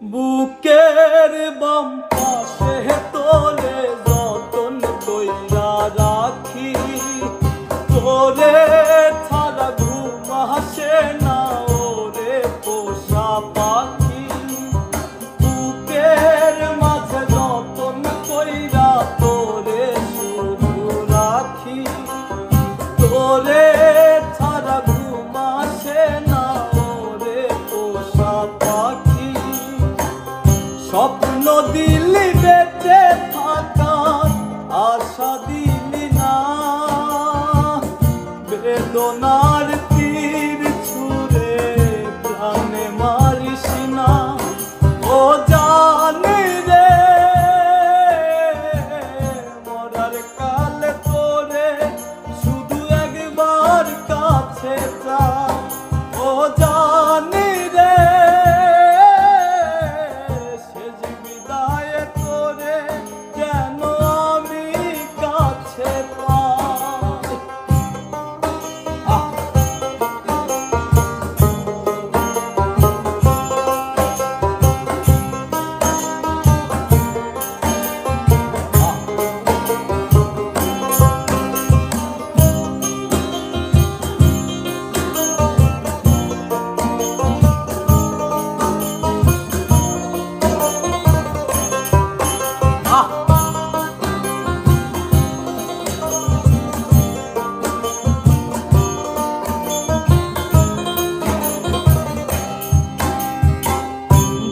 বুকের বাম পাশে তোরে যতন কইরা রাখি, তোরে ছাড়া ঘুম আসে না ওরে পোষা পাখি। বুকের মাঝে যতন কইরা তোরে শুধু রাখি, তোরে ছাড়া ঘুম আসে না ওরে পোষা পাখি। স্বপ্ন দিলি বেঁচে থাকার আশা দিলি না, বেদনার তীর ছুঁড়ে প্রাণে মারিস না। ও জানি রে মরার কালে তোরে শুধু একবার কাছে চাই। ও জানি রে যেন আমি কাছে পাই।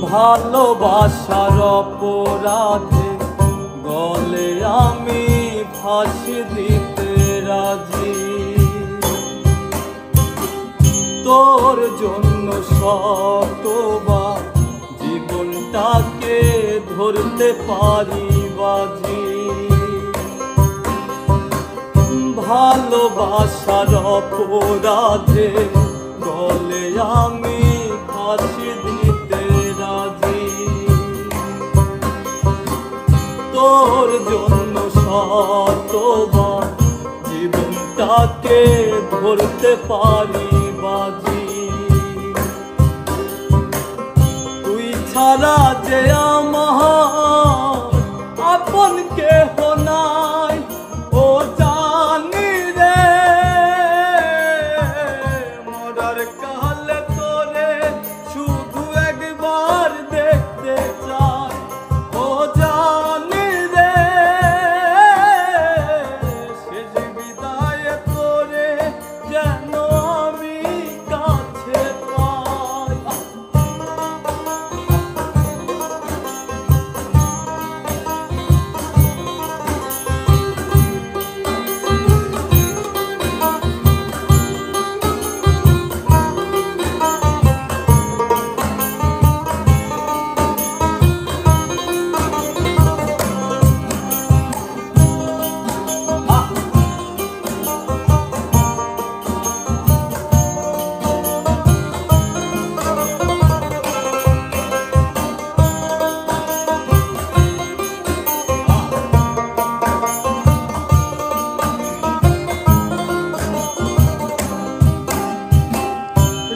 ভালোবাসার অপরাধে গলে আমি ফাঁসি দিতে রাজি, তোর জন্য শতবার জীবনটাকে ধরতে পারি বাজি। ভালোবাসার অপরাধে গলে আমি ফাঁসি দিতে রাজি, তোর জন্য শতবার জীবনটাকে ধরতে পারি বাজি। তুই ছাড়া যে আমার আপন কেহ নাই, ও জানি রে মরার কালে তোরে শুধু একবার দেখতে চাই। ও জানি রে শেষ বিদায় তোরে যেন আমি কাছে পাই।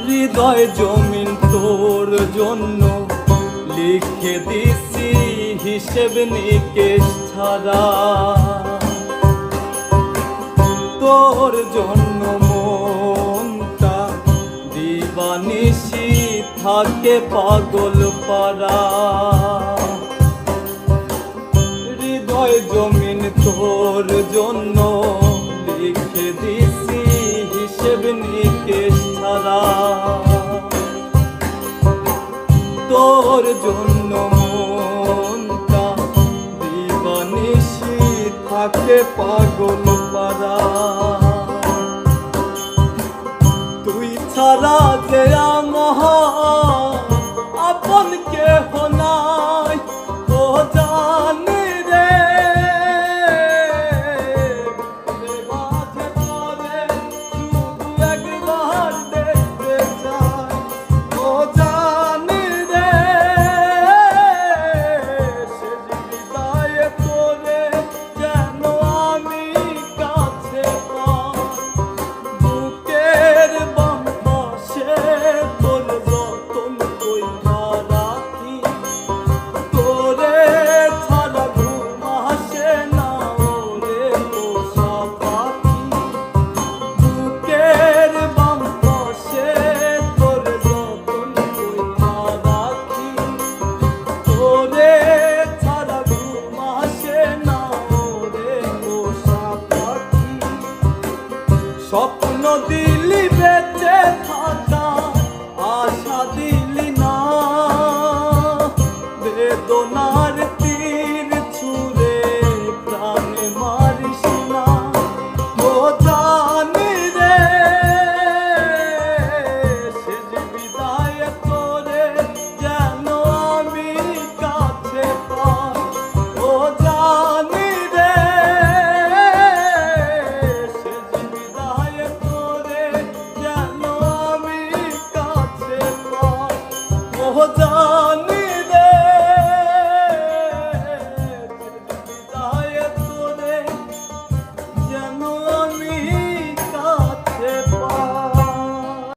হৃদয় জমিন তোর জন্য লিখে দিছি হিসেব নিকেশ ছাড়া, তোর জন্য মনটা দিবানিশি থাকে পাগল পারা। হৃদয় জমিন তোর জন্য লিখে দিছি হিসেব নিকেশ ছাড়া, তোর জন্য মনটা দিবানিশি থাকে পাগল পারা। তুই ছাড়া যে আমার আপন কেহ